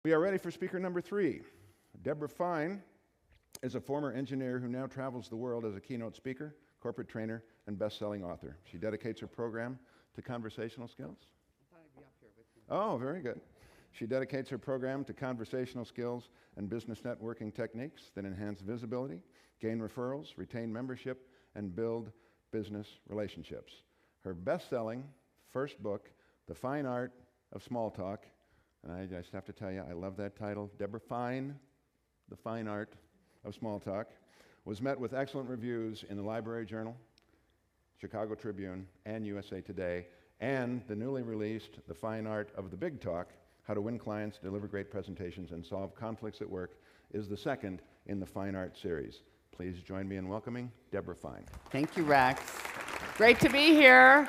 We are ready for speaker number 3. Debra Fine is a former engineer who now travels the world as a keynote speaker, corporate trainer, and best-selling author. She dedicates her program to conversational skills. I thought I'd be up here with you. Oh, very good. She dedicates her program to conversational skills and business networking techniques that enhance visibility, gain referrals, retain membership, and build business relationships. Her best-selling first book, The Fine Art of Small Talk, and I just have to tell you, I love that title, Debra Fine, The Fine Art of Small Talk, was met with excellent reviews in the Library Journal, Chicago Tribune, and USA Today, and the newly released The Fine Art of the Big Talk, How to Win Clients, Deliver Great Presentations, and Solve Conflicts at Work, is the second in the Fine Art series. Please join me in welcoming Debra Fine. Thank you, Rex. Great to be here.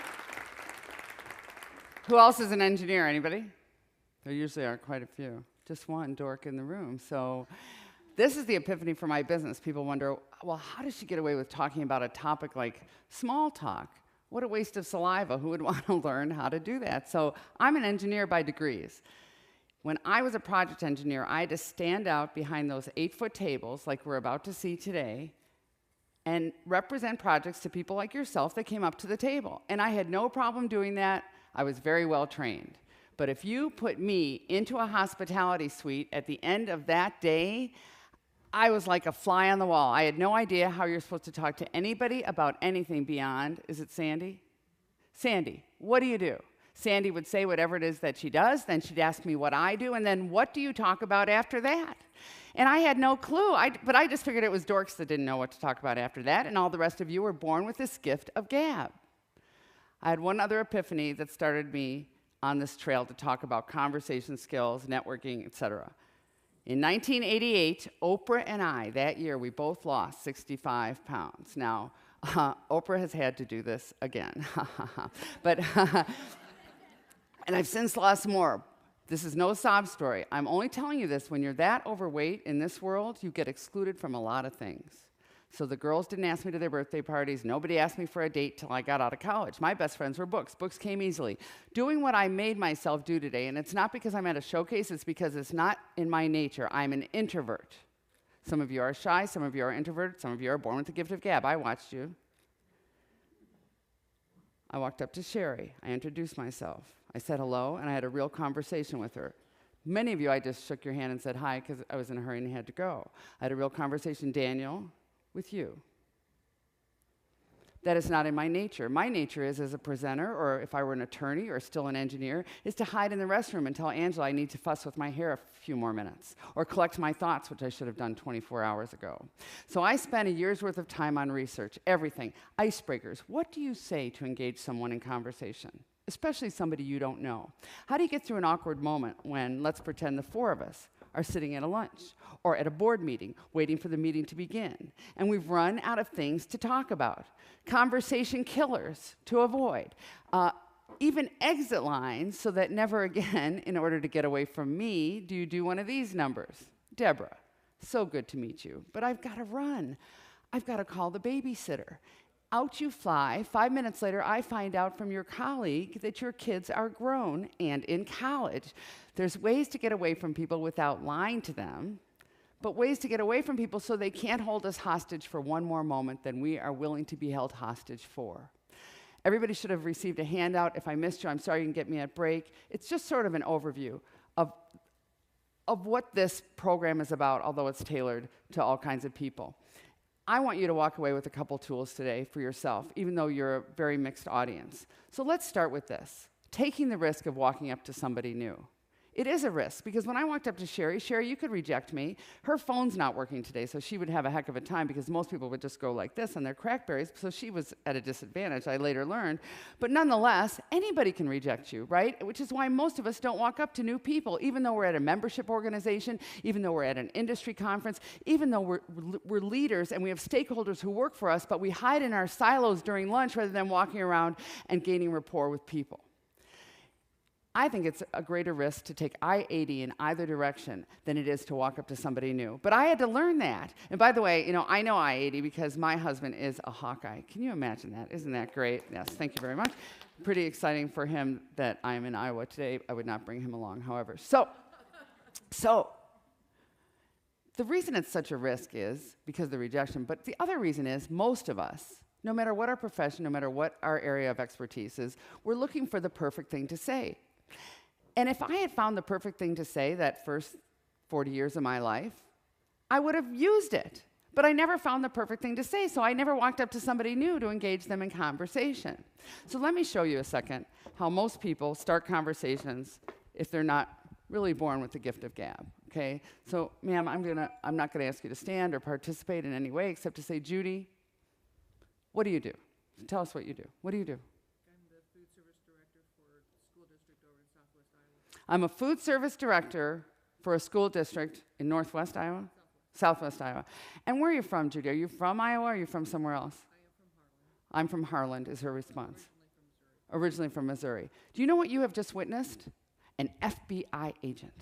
Who else is an engineer? Anybody? There usually are quite a few. Just one dork in the room. So this is the epiphany for my business. People wonder, well, how does she get away with talking about a topic like small talk? What a waste of saliva. Who would want to learn how to do that? So I'm an engineer by degrees. When I was a project engineer, I had to stand out behind those 8-foot tables like we're about to see today and represent projects to people like yourself that came up to the table. And I had no problem doing that. I was very well trained. But if you put me into a hospitality suite at the end of that day, I was like a fly on the wall. I had no idea how you're supposed to talk to anybody about anything beyond, is it Sandy? Sandy, what do you do? Sandy would say whatever it is that she does, then she'd ask me what I do, and then what do you talk about after that? And I had no clue, but I just figured it was dorks that didn't know what to talk about after that, and all the rest of you were born with this gift of gab. I had one other epiphany that started me on this trail to talk about conversation skills, networking, etc. In 1988, Oprah and I, that year, we both lost 65 pounds. Now, Oprah has had to do this again. But, and I've since lost more. This is no sob story. I'm only telling you this. When you're that overweight in this world, you get excluded from a lot of things. So the girls didn't ask me to their birthday parties. Nobody asked me for a date till I got out of college. My best friends were books. Books came easily. Doing what I made myself do today, and it's not because I'm at a showcase, it's because it's not in my nature. I'm an introvert. Some of you are shy, some of you are introverted, some of you are born with the gift of gab. I watched you. I walked up to Sherry. I introduced myself. I said hello, and I had a real conversation with her. Many of you, I just shook your hand and said hi because I was in a hurry and had to go. I had a real conversation, Daniel, with you. That is not in my nature. My nature is, as a presenter, or if I were an attorney or still an engineer, is to hide in the restroom and tell Angela I need to fuss with my hair a few more minutes, or collect my thoughts, which I should have done 24 hours ago. So I spent a year's worth of time on research, everything. Icebreakers. What do you say to engage someone in conversation, especially somebody you don't know? How do you get through an awkward moment when, let's pretend the 4 of us are sitting at a lunch or at a board meeting, waiting for the meeting to begin, and we've run out of things to talk about? Conversation killers to avoid. Even exit lines so that never again, in order to get away from me, do you do one of these numbers. Debra, so good to meet you, but I've got to run. I've got to call the babysitter. Out you fly. 5 minutes later, I find out from your colleague that your kids are grown and in college. There's ways to get away from people without lying to them, but ways to get away from people so they can't hold us hostage for one more moment than we are willing to be held hostage for. Everybody should have received a handout. If I missed you, I'm sorry, you can get me at break. It's just sort of an overview of what this program is about, although it's tailored to all kinds of people. I want you to walk away with a couple tools today for yourself, even though you're a very mixed audience. So let's start with this, taking the risk of walking up to somebody new. It is a risk, because when I walked up to Sherry, you could reject me. Her phone's not working today, so she would have a heck of a time, because most people would just go like this on their crackberries, so she was at a disadvantage, I later learned. But nonetheless, anybody can reject you, right? Which is why most of us don't walk up to new people, even though we're at a membership organization, even though we're at an industry conference, even though we're leaders and we have stakeholders who work for us, but we hide in our silos during lunch rather than walking around and gaining rapport with people. I think it's a greater risk to take I-80 in either direction than it is to walk up to somebody new. But I had to learn that. And by the way, I know I-80 because my husband is a Hawkeye. Can you imagine that? Isn't that great? Yes, thank you very much. Pretty exciting for him that I'm in Iowa today. I would not bring him along, however. So So the reason it's such a risk is because of the rejection, but the other reason is most of us, no matter what our profession, no matter what our area of expertise is, we're looking for the perfect thing to say. And if I had found the perfect thing to say that first 40 years of my life, I would have used it. But I never found the perfect thing to say, so I never walked up to somebody new to engage them in conversation. So let me show you a second how most people start conversations if they're not really born with the gift of gab, okay? So, ma'am, I'm not gonna ask you to stand or participate in any way except to say, Judy, what do you do? Tell us what you do. What do you do? I'm the food service director for a school district over in Southwest Iowa. I'm a food service director for a school district in Northwest Iowa? Southwest Iowa. And where are you from, Judy? Are you from Iowa or are you from somewhere else? I am from Harlan. I'm from Harlan, is her response. Originally from Missouri. Originally from Missouri. Do you know what you have just witnessed? An FBI agent.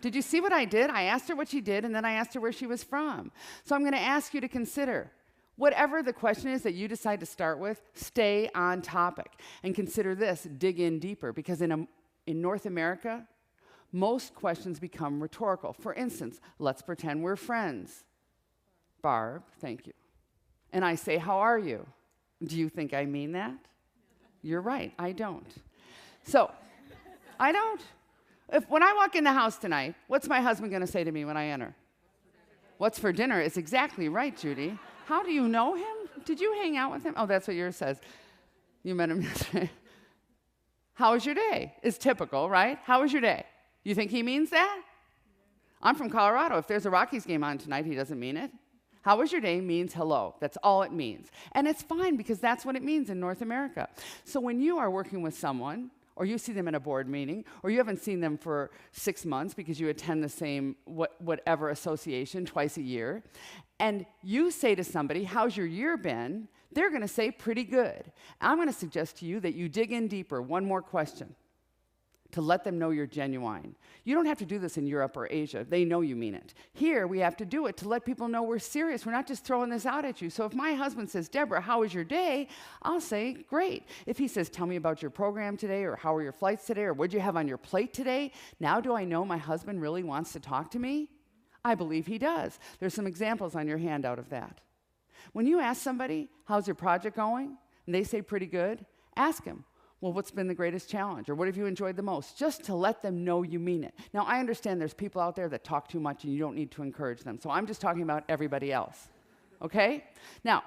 Did you see what I did? I asked her what she did, and then I asked her where she was from. So I'm going to ask you to consider, whatever the question is that you decide to start with, stay on topic. And consider this, dig in deeper, because in North America, most questions become rhetorical. For instance, let's pretend we're friends. Barb, thank you. And I say, how are you? Do you think I mean that? You're right, I don't. So, I don't. When I walk in the house tonight, what's my husband going to say to me when I enter? What's for dinner? It's exactly right, Judy. How do you know him? Did you hang out with him? Oh, that's what yours says. You met him yesterday. How was your day? It's typical, right? How was your day? You think he means that? I'm from Colorado. If there's a Rockies game on tonight, he doesn't mean it. How was your day means hello. That's all it means. And it's fine because that's what it means in North America. So when you are working with someone, or you see them in a board meeting, or you haven't seen them for 6 months because you attend the same whatever association twice a year, and you say to somebody, how's your year been? They're going to say, pretty good. I'm going to suggest to you that you dig in deeper, one more question, to let them know you're genuine. You don't have to do this in Europe or Asia. They know you mean it. Here, we have to do it to let people know we're serious. We're not just throwing this out at you. So if my husband says, Deborah, how was your day? I'll say, great. If he says, tell me about your program today, or how were your flights today, or what'd you have on your plate today? Now do I know my husband really wants to talk to me? I believe he does. There's some examples on your handout of that. When you ask somebody, how's your project going? And they say, pretty good, ask him, well, what's been the greatest challenge? Or what have you enjoyed the most? Just to let them know you mean it. Now, I understand there's people out there that talk too much and you don't need to encourage them. So I'm just talking about everybody else. Okay? Now,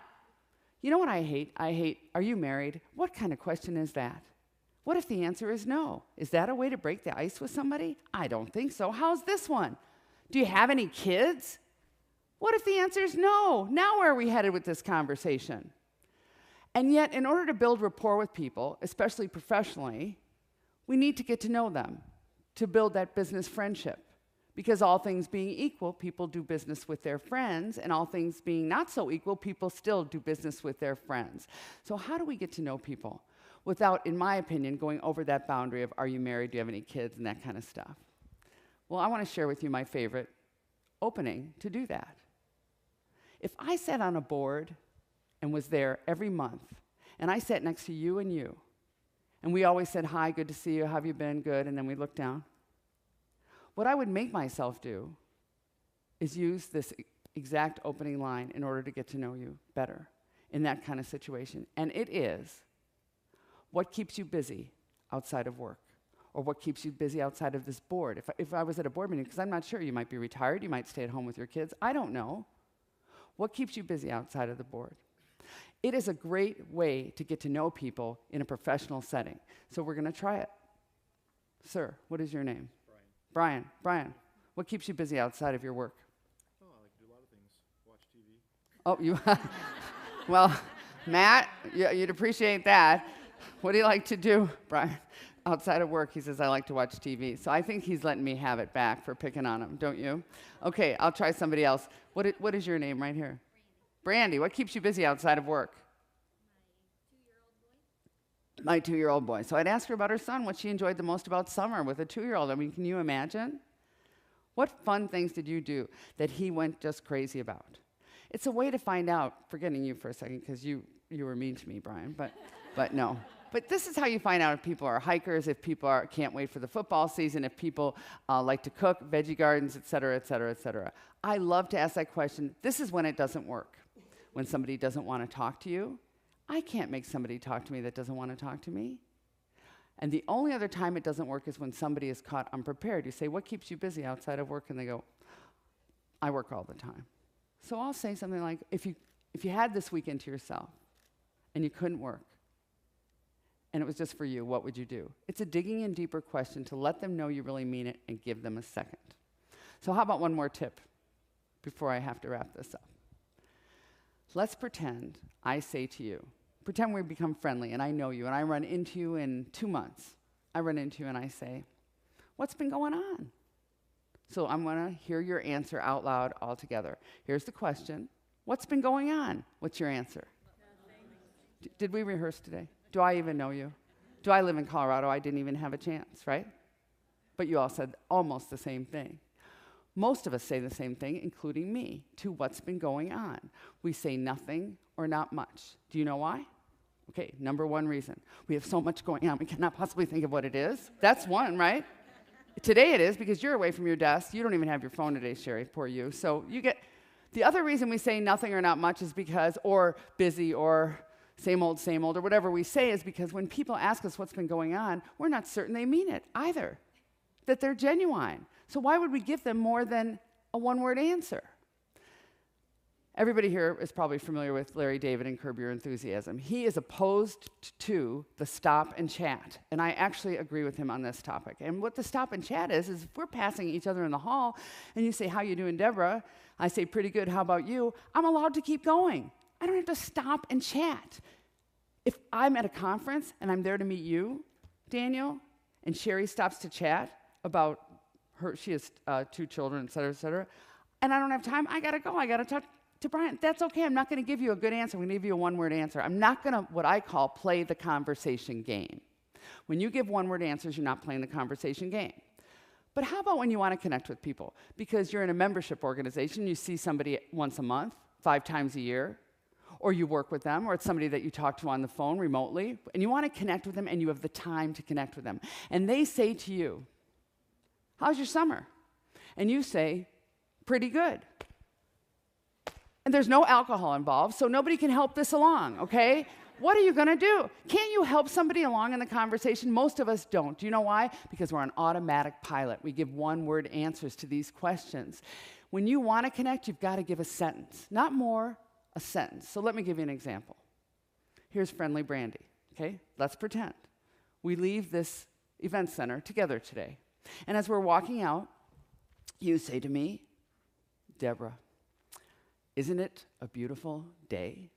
you know what I hate? I hate, are you married? What kind of question is that? What if the answer is no? Is that a way to break the ice with somebody? I don't think so. How's this one? Do you have any kids? What if the answer is no? Now where are we headed with this conversation? And yet, in order to build rapport with people, especially professionally, we need to get to know them to build that business friendship. Because all things being equal, people do business with their friends, and all things being not so equal, people still do business with their friends. So how do we get to know people without, in my opinion, going over that boundary of are you married, do you have any kids, and that kind of stuff? Well, I want to share with you my favorite opening to do that. If I sat on a board and was there every month, and I sat next to you, and we always said, hi, good to see you, how have you been, good, and then we looked down. What I would make myself do is use this exact opening line in order to get to know you better in that kind of situation. And it is, what keeps you busy outside of work? Or what keeps you busy outside of this board? If I was at a board meeting, because I'm not sure, you might be retired, you might stay at home with your kids, I don't know. What keeps you busy outside of the board? It is a great way to get to know people in a professional setting. So we're going to try it. Sir, what is your name? Brian. Brian, what keeps you busy outside of your work? Oh, I like to do a lot of things. Watch TV. Oh, you, well, Matt, you'd appreciate that. What do you like to do, Brian? Outside of work, he says, I like to watch TV. So I think he's letting me have it back for picking on him, don't you? Okay, I'll try somebody else. What is your name right here? Brandy, what keeps you busy outside of work? My 2-year-old boy. So I'd ask her about her son, what she enjoyed the most about summer with a 2-year-old. I mean, can you imagine? What fun things did you do that he went just crazy about? It's a way to find out, forgetting you for a second, because you were mean to me, Brian, but no. But this is how you find out if people are hikers, if people can't wait for the football season, if people like to cook, veggie gardens, et cetera, et cetera, et cetera. I love to ask that question. This is when it doesn't work. When somebody doesn't want to talk to you, I can't make somebody talk to me that doesn't want to talk to me. And the only other time it doesn't work is when somebody is caught unprepared. You say, what keeps you busy outside of work? And they go, I work all the time. So I'll say something like, if you had this weekend to yourself and you couldn't work, and it was just for you, what would you do? It's a digging in deeper question to let them know you really mean it and give them a second. So how about one more tip before I have to wrap this up? Let's pretend I say to you, pretend we become friendly and I know you and I run into you in 2 months. I run into you and I say, what's been going on? So I'm going to hear your answer out loud all together. Here's the question. What's been going on? What's your answer? Did we rehearse today? Do I even know you? Do I live in Colorado? I didn't even have a chance, right? But you all said almost the same thing. Most of us say the same thing, including me, to what's been going on. We say nothing or not much. Do you know why? Okay, number one reason. We have so much going on, we cannot possibly think of what it is. That's one, right? Today it is because you're away from your desk. You don't even have your phone today, Sherry, poor you. So you get, the other reason we say nothing or not much is because, or busy, or same old, or whatever we say is because when people ask us what's been going on, we're not certain they mean it either, that they're genuine. So why would we give them more than a one-word answer? Everybody here is probably familiar with Larry David and Curb Your Enthusiasm. He is opposed to the stop and chat, and I actually agree with him on this topic. And what the stop and chat is if we're passing each other in the hall, and you say, how you doing, Debra? I say, pretty good, how about you? I'm allowed to keep going. I don't have to stop and chat. If I'm at a conference, and I'm there to meet you, Daniel, and Sherry stops to chat about her, she has 2 children, et cetera, and I don't have time, I gotta go, I gotta talk to Brian. That's okay, I'm not gonna give you a good answer, I'm gonna give you a one-word answer. I'm not gonna, what I call, play the conversation game. When you give one-word answers, you're not playing the conversation game. But how about when you wanna connect with people? Because you're in a membership organization, you see somebody once a month, 5 times a year, or you work with them, or it's somebody that you talk to on the phone remotely, and you wanna connect with them, and you have the time to connect with them. And they say to you, how's your summer? And you say, pretty good. And there's no alcohol involved, so nobody can help this along, okay? What are you gonna do? Can't you help somebody along in the conversation? Most of us don't. Do you know why? Because we're on automatic pilot. We give one-word answers to these questions. When you wanna connect, you've gotta give a sentence. Not more, a sentence. So let me give you an example. Here's Friendly Brandy, okay? Let's pretend. We leave this event center together today. And as we're walking out, you say to me, Debra, isn't it a beautiful day?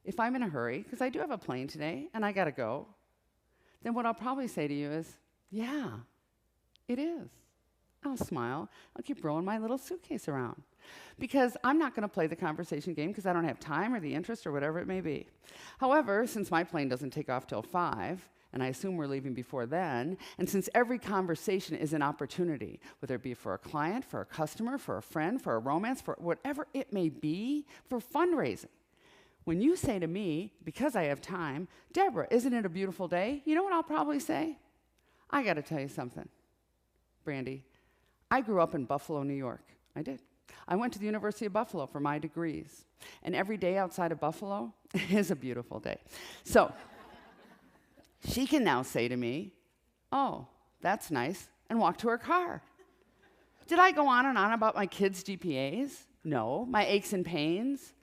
If I'm in a hurry, because I do have a plane today and I gotta go, then what I'll probably say to you is, yeah, it is. I'll smile. I'll keep rolling my little suitcase around. Because I'm not gonna play the conversation game because I don't have time or the interest or whatever it may be. However, since my plane doesn't take off till 5, and I assume we're leaving before then, and since every conversation is an opportunity, whether it be for a client, for a customer, for a friend, for a romance, for whatever it may be, for fundraising, when you say to me, because I have time, Debra, isn't it a beautiful day? You know what I'll probably say? I gotta tell you something, Brandy. I grew up in Buffalo, New York. I did. I went to the University of Buffalo for my degrees, and every day outside of Buffalo is a beautiful day. So, she can now say to me, oh, that's nice, and walk to her car. Did I go on and on about my kids' GPAs? No. My aches and pains?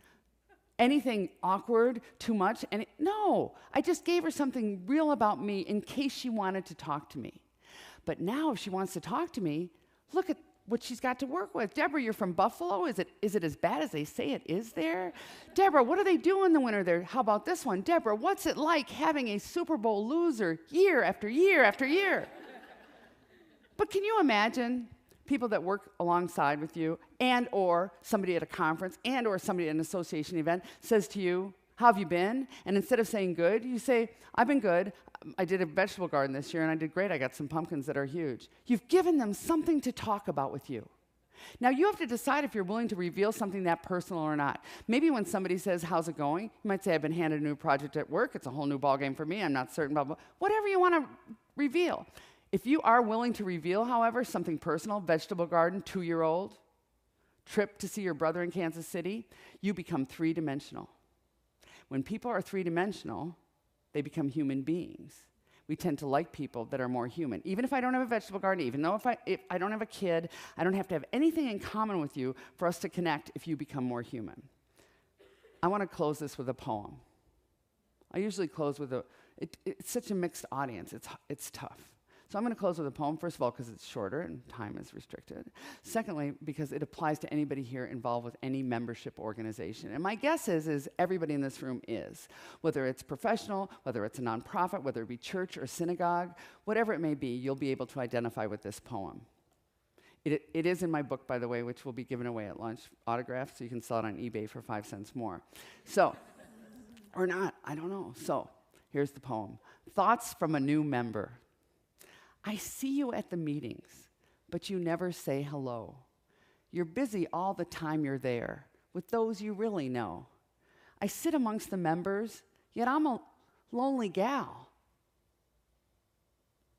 Anything awkward, too much? No. I just gave her something real about me in case she wanted to talk to me. But now if she wants to talk to me, look at what she's got to work with. Debra, you're from Buffalo? Is it as bad as they say it is there? Debra, what do they do in the winter there? How about this one? Debra, what's it like having a Super Bowl loser year after year after year? But can you imagine people that work alongside with you and or somebody at a conference and or somebody at an association event says to you, how have you been? And instead of saying good, you say, I've been good. I did a vegetable garden this year, and I did great. I got some pumpkins that are huge. You've given them something to talk about with you. Now, you have to decide if you're willing to reveal something that personal or not. Maybe when somebody says, how's it going? You might say, I've been handed a new project at work. It's a whole new ballgame for me. I'm not certain, blah, blah. Whatever you want to reveal. If you are willing to reveal, however, something personal, vegetable garden, 2-year-old, trip to see your brother in Kansas City, you become 3-dimensional. When people are 3-dimensional, they become human beings. We tend to like people that are more human. Even if I don't have a vegetable garden, even though if I don't have a kid, I don't have to have anything in common with you for us to connect if you become more human. I want to close this with a poem. I usually close with it's such a mixed audience, it's tough. So I'm going to close with a poem, first of all, because it's shorter and time is restricted. Secondly, because it applies to anybody here involved with any membership organization. And my guess is everybody in this room is. Whether it's professional, whether it's a nonprofit, whether it be church or synagogue, whatever it may be, you'll be able to identify with this poem. It is in my book, by the way, which will be given away at lunch, autographed, so you can sell it on eBay for 5 cents more. So, or not, I don't know. So, here's the poem. Thoughts from a new member. I see you at the meetings, but you never say hello. You're busy all the time you're there with those you really know. I sit amongst the members, yet I'm a lonely gal.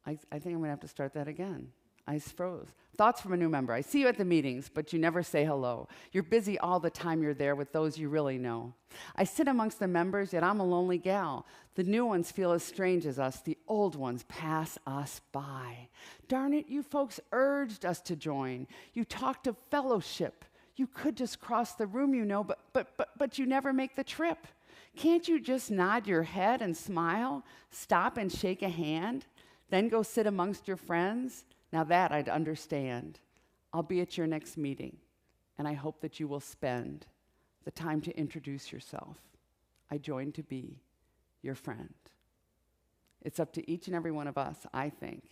I think I'm going to have to start that again. I froze. Thoughts from a new member. I see you at the meetings, but you never say hello. You're busy all the time you're there with those you really know. I sit amongst the members, yet I'm a lonely gal. The new ones feel as strange as us. The old ones pass us by. Darn it, you folks urged us to join. You talked of fellowship. You could just cross the room, you know, but you never make the trip. Can't you just nod your head and smile, stop and shake a hand, then go sit amongst your friends? Now that I'd understand. I'll be at your next meeting, and I hope that you will spend the time to introduce yourself. I join to be your friend. It's up to each and every one of us, I think,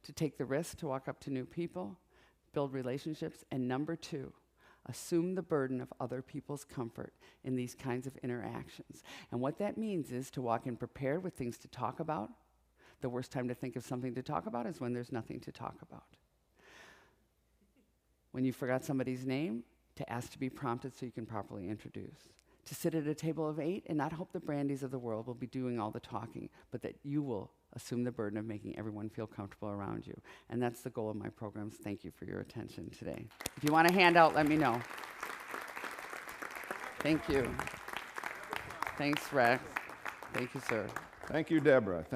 to take the risk to walk up to new people, build relationships, and number 2, assume the burden of other people's comfort in these kinds of interactions. And what that means is to walk in prepared with things to talk about. The worst time to think of something to talk about is when there's nothing to talk about. When you forgot somebody's name, to ask to be prompted so you can properly introduce. To sit at a table of 8 and not hope the Brandys of the world will be doing all the talking, but that you will assume the burden of making everyone feel comfortable around you. And that's the goal of my programs. Thank you for your attention today. If you want a handout, let me know. Thank you. Thanks, Rex. Thank you, sir. Thank you, Debra.